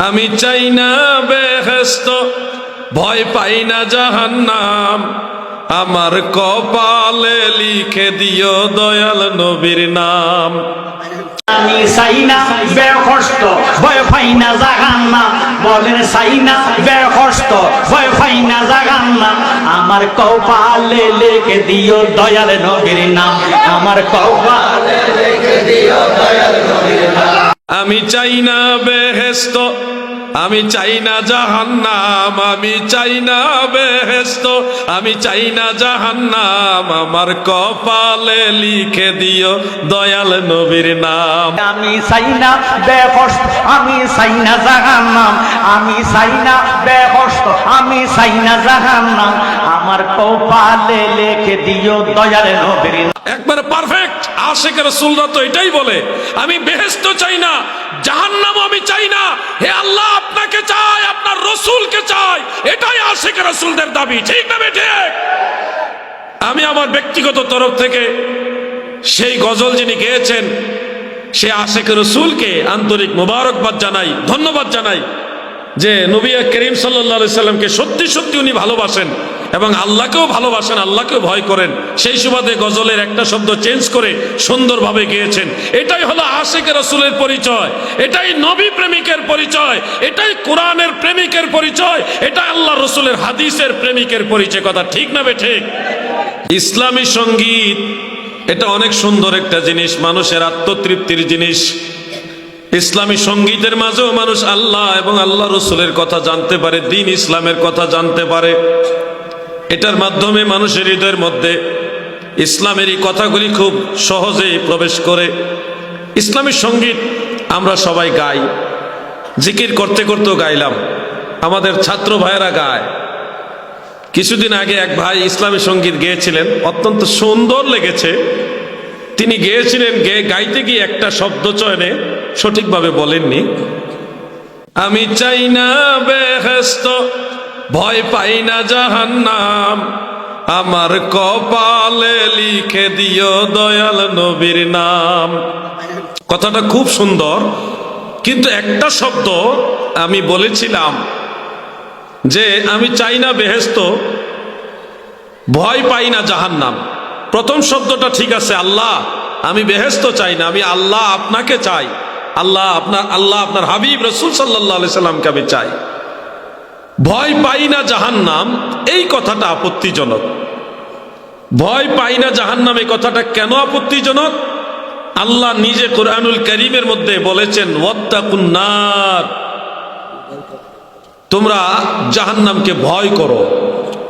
আমি চাই না বেহেশত, ভয় পাই না জাহান্নাম, আমার কপালে লিখে দিও দয়াল নবীর নাম। আমি চাই না বেহেশত, ভয় পাই না জাহান্নাম, বলেন চাই না বেহেশত, ভয় পাই না জাহান্নাম, আমার কপালে লিখে দিও দয়াল নবীর নাম, আমার কপালে লিখে দিও দয়াল নবীর নাম। আমি চাই না বেহেশত, আমি চাই না জাহান্নাম, আমি চাই না বেহেশত, আমি চাই না জাহান্নাম, আমার কপালে লিখে দিও দয়াল নবীর নাম। আমি চাই না বেহেশত, আমি চাই না জাহান্নাম, আমি চাই না বেহেশত, আমি চাই না জাহান্নাম, আমার কপালে লিখে দিও দয়াল নবীর নাম। একবারে পারফেক্ট আশিক রাসূলরা তো এটাই বলে, আমি বেহেশত চাই না, জাহান্নামও আমি চাই না, হে আল্লাহ আপনাকে চাই, আপনার রাসূলকে চাই, এটাই আশিক রাসূলদের দাবি, ঠিক না বেঠিক? আমি আমার ব্যক্তিগত তরফ থেকে সেই গজল যিনি গেয়েছেন সে আশিক রাসূলকে আন্তরিক মোবারকবাদ জানাই, ধন্যবাদ জানাই যে নবী করিম সাল্লাল্লাহু আলাইহি সাল্লামকে সত্যি সত্যি উনি ভালোবাসেন এবং আল্লাহকেও ভালোবাসেন, আল্লাহকেও ভয় করেন। সেই সুবাদে গজলের একটা শব্দ চেঞ্জ করে সুন্দরভাবে গেয়েছেন। এটাই হলো আশিক রাসূলের পরিচয়, এটাই নবী প্রেমিকের পরিচয়, এটাই কোরআনের প্রেমিকের পরিচয়, এটা আল্লাহ রসুলের হাদিসের প্রেমিকের পরিচয়। কথা ঠিক না বেঠিক? ইসলামী সঙ্গীত এটা অনেক সুন্দর একটা জিনিস, মানুষের আত্মতৃপ্তির জিনিস। ইসলামী সঙ্গীতের মাঝেও মানুষ আল্লাহ এবং আল্লাহ রসুলের কথা জানতে পারে, দ্বীন ইসলামের কথা জানতে পারে। এটার মাধ্যমে মানুষের হৃদয়ের মধ্যে ইসলামের এই কথাগুলি খুব সহজেই প্রবেশ করে। ইসলামী সঙ্গীত আমরা সবাই গাই, জিকির করতে করতেও গাইলাম, আমাদের ছাত্র ভাইয়েরা গায়। কিছুদিন আগে এক ভাই ইসলামী সঙ্গীত গেয়েছিলেন, অত্যন্ত সুন্দর লেগেছে। তিনি গেয়েছিলেন, গাইতে গিয়ে একটা শব্দ চয়নে সঠিকভাবে বলেননি। আমি চাই না বেহেশত, ভয় পাই না জাহান্নাম, আমার কপালে লিখে দিও দয়াল নবীর নাম। কথাটা খুব সুন্দর, কিন্তু একটা শব্দ আমি বলেছিলাম যে আমি চাই না বেহেশত, ভয় পাই না জাহান্নাম। প্রথম শব্দটা ঠিক আছে, আল্লাহ আমি বেহেশত চাই না, আমি আল্লাহ আপনাকে চাই, আল্লাহ আপনার হাবিব রাসূল সাল্লাল্লাহু আলাইহি সাল্লামকে আমি চাই। ভয় পাই না জাহান্নাম, এই কথাটা আপত্তিজনক। ভয় পাই না জাহান্নাম এই কথাটা কেন আপত্তিজনক? আল্লাহ নিজে কোরআনুল কারীমের মধ্যে বলেছেন, ওয়াত্তাকুন নার, তোমরা জাহান্নামকে ভয় করো।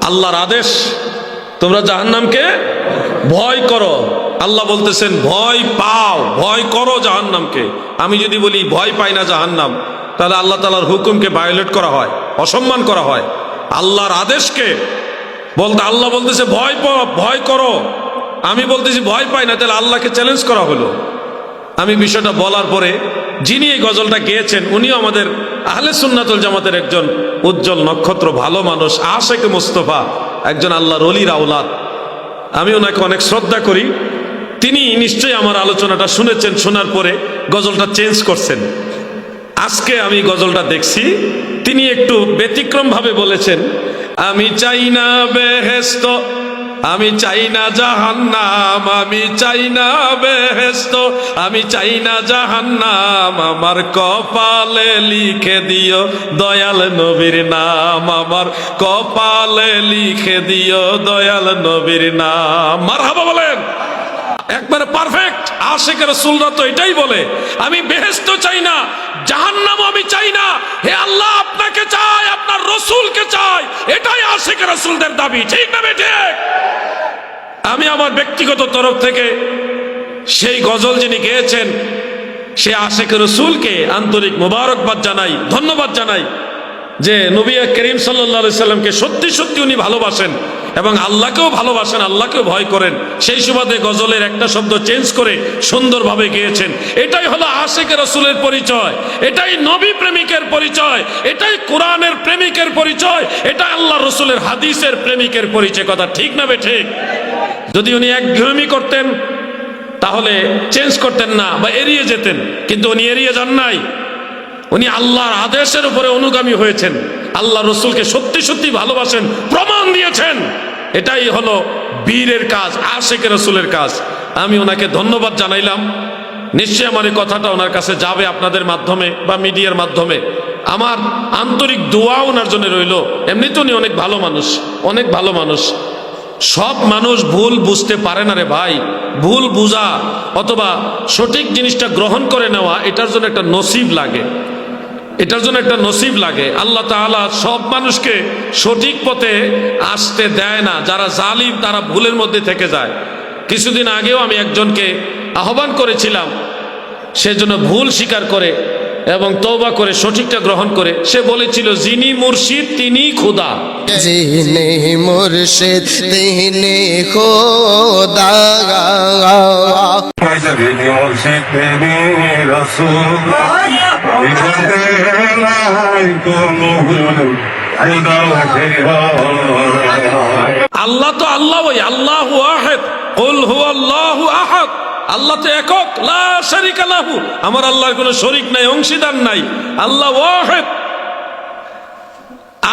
আল্লাহর আদেশ, তোমরা জাহান্নামকে ভয় করো। আল্লাহ বলতেছেন ভয় পাও, ভয় করো জাহান্নামকে। আমি যদি বলি ভয় পাই না জাহান্নাম, তাহলে আল্লাহ তাআলার হুকুমকে ভায়োলেট করা হয়, অসম্মান করা হয়। আল্লাহর আদেশকে বলতে আল্লাহ বলতেছে ভয় করো, আমি বলতেছি ভয় পাই না, তাহলে আল্লাহকে চ্যালেঞ্জ করা হলো। আমি বিষয়টা বলার পরে যিনি এই গজলটা গেয়েছেন উনিও আমাদের আহলে সুন্নাতুল জামাতের একজন উজ্জ্বল নক্ষত্র, ভালো মানুষ, আশিক মুস্তাফা, একজন আল্লাহর ওলির আওলাদ। আমি ওনাকে অনেক শ্রদ্ধা করি। তিনি নিশ্চয়ই আমার আলোচনাটা শুনেছেন, শোনার পরে গজলটা চেঞ্জ করছেন। আজকে আমি গজলটা দেখছি, তিনি একটু ব্যতিক্রম ভাবে বলেছেন, আমি চাই না বেহেশত, আমি চাই না জাহান্নাম, আমি চাই না বেহেশত, আমি চাই না জাহান্নাম, আমার কপালে লিখে দিও দয়াল নবীর নাম, আমার কপালে লিখে দিও দয়াল নবীর নাম। মারহাবা বলেন। একবারে পারফেক্ট আশিক রাসূলরা তো এটাই বলে, আমি বেহেশত চাই না, জাহান্নামও আমি চাই না, হে আল্লাহ আপনাকে চাই, আপনার রাসূলকে চাই, এটাই আশিক রাসূলদের দাবি, ঠিক না বেঠিক? আমি আমার ব্যক্তিগত তরফ থেকে সেই গজল যিনি গেয়েছেন সে আশিক রাসূলকে আন্তরিক মোবারকবাদ জানাই, ধন্যবাদ জানাই যে নবী করিম সাল্লাল্লাহু আলাইহি সাল্লামকে সত্যি সত্যি উনি ভালোবাসেন এবং আল্লাহকেও ভালোবাসেন, আল্লাহকেও ভয় করেন। সেই সুবাদে গজলের একটা শব্দ চেঞ্জ করে সুন্দরভাবে গেয়েছেন। এটাই হলো আশিক রাসূলের পরিচয়, এটাই নবী প্রেমিকের পরিচয়, এটাই কোরআনের প্রেমিকের পরিচয়, এটা আল্লাহ রসুলের হাদিসের প্রেমিকের পরিচয়। কথা ঠিক না বেঠিক? যদি উনি একঘেয়েমি করতেন তাহলে চেঞ্জ করতেন না বা এড়িয়ে যেতেন, কিন্তু উনি এড়িয়ে যান নাই। উনি আল্লাহর আদেশের উপরে অনুগামী হয়েছেন, আল্লাহ রসুলকে সত্যি সত্যি ভালোবাসেন, প্রমাণ দিয়েছেন। এটাই হলো বীরের কাজ, আশিকে রসুলের কাজ। আমি ওনাকে ধন্যবাদ জানাইলাম। নিশ্চয়ই আমার এই কথাটা ওনার কাছে যাবে আপনাদের মাধ্যমে বা মিডিয়ার মাধ্যমে। আমার আন্তরিক দোয়া ওনার জন্য রইল। এমনিতে উনি অনেক ভালো মানুষ, অনেক ভালো মানুষ। সব মানুষ ভুল বুঝতে পারে না রে ভাই। ভুল বুঝা অথবা সঠিক জিনিসটা গ্রহণ করে নেওয়া, এটার জন্য একটা নসিব লাগে, এটার জন্য একটা নসিব লাগে। আল্লাহ তাআলা সব মানুষকে সঠিক পথে আসতে দেয় না। যারা জালিম তারা ভুলের মধ্যে থেকে যায়। কিছুদিন আগেও আমি একজনকে আহ্বান করেছিলাম, সে জন্য ভুল স্বীকার করে এবং তওবা করে সঠিকটা গ্রহণ করে। সে বলেছিল যিনি মুর্শিদ তিনি খোদা। যিনি মুর্শিদ তিনি খোদা। যিনি মুর্শিদ তিনি রাসূল, ইবাদতে নাই কোনো আল্লাহ তো আল্লাহ, ওই আল্লাহু আহাদ, কুল হুয়াল্লাহু আহাদ। আল্লাহ তো একক, লা শারীকা লাহু, আমার আল্লাহর কোনো শরীক নাই, অংশীদার নাই, আল্লাহ ওয়াহিদ।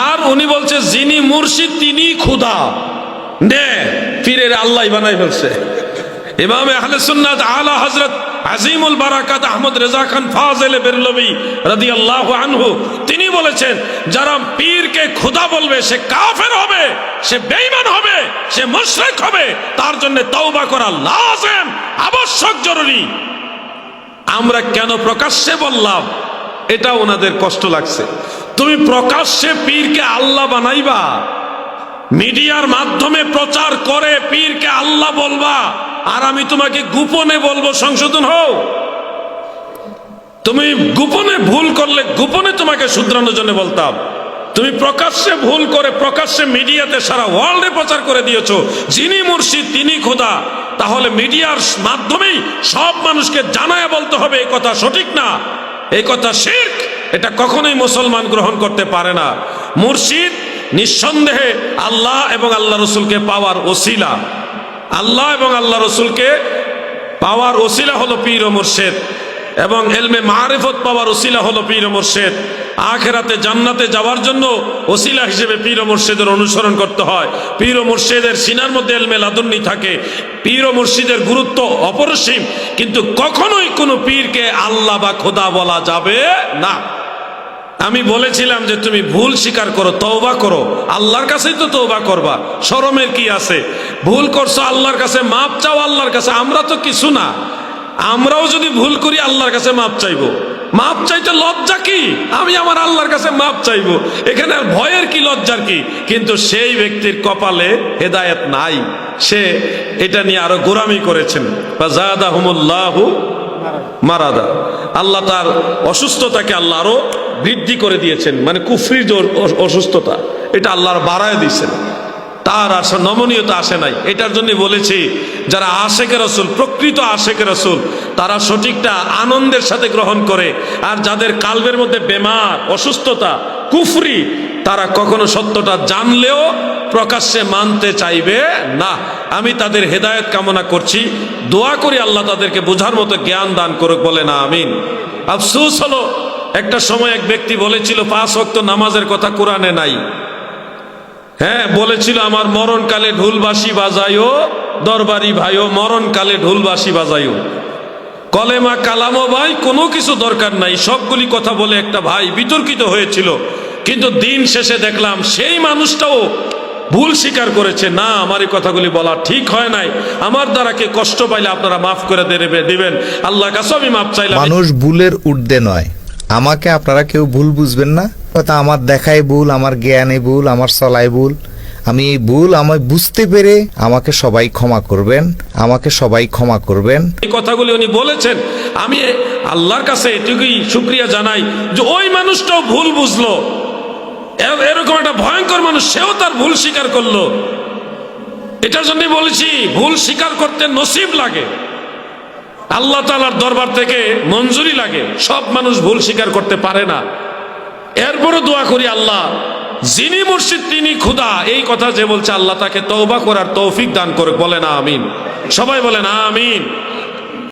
আর উনি বলছে যিনি মুর্শিদ তিনি খোদা। নে পীরের আল্লাহ বানাই ফেলছে। ইমাম আহলে সুন্নাত আলা হযরত আজিমুল বারাকাত আহমদ রেজা খান ফাজিল বেরলভী রাদিয়াল্লাহু আনহু তিনি বলেছেন, যারা পীরকে খোদা বলবে সে কাফের হবে, সে বেঈমান হবে, সে মুশরিক হবে। তার জন্য তওবা করা লাজিম, আবশ্যক, জরুরি। আমরা কেন প্রকাশ্যে বললাম এটা ওনাদের কষ্ট লাগছে। তুমি প্রকাশ্যে পীরকে আল্লাহ বানাইবা, মিডিয়ার মাধ্যমে প্রচার করে পীরকে আল্লাহ বলবা, আর আমি তোমাকে গোপনে বলবো সংশোধন হও। তুমি গোপনে ভুল করলে গোপনে তোমাকে শুধরানোর জন্য বলতাম। তুমি প্রকাশ্যে ভুল করে প্রকাশ্যে মিডিয়াতে সারা ওয়ার্ল্ডে প্রচার করে দিয়েছো যিনি মুর্শিদ তিনি খোদা। তাহলে মিডিয়ার মাধ্যমেই সব মানুষকে জানায় বলতে হবে এই কথা সঠিক না, এই কথা শিরক। এটা কখনোই মুসলমান গ্রহণ করতে পারে না। মুর্শিদ নিঃসন্দেহে আল্লাহ এবং আল্লাহ রসুলকে পাওয়ার ওসিলা। আল্লাহ এবং আল্লাহ রসুলকে পাওয়ার ওসিলা হলো পীর ও মুর্শিদ, এবং ইলমে মারিফত পাওয়ার ওসিলা হলো পীর ও মুর্শিদ। আখিরাতে জান্নাতে যাওয়ার জন্য ওসিলা হিসেবে পীর ও মুর্শিদের অনুসরণ করতে হয়। পীর ও মুর্শিদের সিনার মধ্যে ইলমে লাদুন্নি থাকে। পীর ও মুর্শিদের গুরুত্ব অপরিসীম, কিন্তু কখনোই কোনো পীরকে আল্লাহ বা খোদা বলা যাবে না। আমি বলেছিলাম যে তুমি ভুল স্বীকার করো, তওবা করো, আল্লাহর কাছেই তো তওবা করবা, শরমের কি আছে? ভুল করছো আল্লাহর কাছে মাপ চাও, আল্লাহর কাছে। আমরা তো কিছু না, আমরাও যদি ভুল করি আল্লাহর কাছে মাপ চাইবো। মাপ চাইতে লজ্জা কি? আমি আমার আল্লাহর কাছে মাপ চাইবো, এখানে আর ভয়ের কি লজ্জার কি? কিন্তু সেই ব্যক্তির কপালে হেদায়েত নাই, সে এটা নিয়ে আরো গোরামি করেছেন। ফাযাদাহুমুল্লাহু মারাদা, আল্লাহ তার অসুস্থতাকে আল্লাহ আরো বৃদ্ধি করে দিয়েছেন। মানে কুফরির যে অসুস্থতা, এটা আল্লাহর বাড়ায় দিয়েছেন, তার আর নমনীয়তা আসে নাই। এটার জন্য বলেছি যারা আশেকে রসুল, প্রকৃত আশেকে রসুল, তারা সঠিকটা আনন্দের সাথে গ্রহণ করে। আর যাদের কালবের মধ্যে বেমার, অসুস্থতা, কুফরি, তারা কখনো সত্যটা জানলেও প্রকাশ্যে মানতে চাইবে না। আমি তাদের হেদায়েত কামনা করছি, দোয়া করি আল্লাহ তাদেরকে বোঝার মতো জ্ঞান দান করুক, বলে না আমিন। আফসোস হলো একটা সময় এক ব্যক্তি বলেছিল 5 ওয়াক্ত নামাজের কথা কোরআনে নাই। হ্যাঁ বলেছিল, আমার মরণকালে ঢুলবাসি বাজাইও দরবারি ভাইও, মরণকালে ঢুলবাসি বাজাইও। কলেমা কালামো ভাই কোনো কিছু দরকার নাই, সবগুলি কথা বলে একটা ভাই বিতর্কিত হয়েছিল। কিন্তু দিন শেষে দেখলাম সেই মানুষটাও ভুল স্বীকার করেছে, না আমার এই কথাগুলি বলা ঠিক হয় নাই, আমার দ্বারা কে কষ্ট পাইলে আপনারা মাফ করে দিবেন, আল্লাহর কাছে আমি মাফ চাইলাম। মানুষ ভুলের ঊর্ধ্বে নয়, আমাকে আপনারা কেউ ভুল বুঝবেন না। কথা আমার দেখাই ভুল, আমার জ্ঞানে ভুল, আমার চলাই ভুল। আমি এই ভুল আমায় বুঝতে পেরে আমাকে সবাই ক্ষমা করবেন, আমাকে সবাই ক্ষমা করবেন। এই কথাগুলি উনি বলেছেন, আমি আল্লাহর কাছে এটুকুই শুকরিয়া জানাই যে ওই মানুষটাও ভুল বুঝলো। এরকম একটা ভয়ঙ্কর মানুষ, সেও তার ভুল স্বীকার করলো। এটার জন্য বলেছি ভুল স্বীকার করতে নসিব লাগে, আল্লাহ তাআলার দরবার থেকে মঞ্জুরি লাগে। সব মানুষ ভুল স্বীকার করতে পারে না। এরপরও দোয়া করি আল্লাহ যিনি মুর্শিদ তিনি খোদা, এই কথা যে বলছে আল্লাহ তাকে তওবা করার তৌফিক দান করুক, বলে না আমিন। সবাই বলে না আমিন।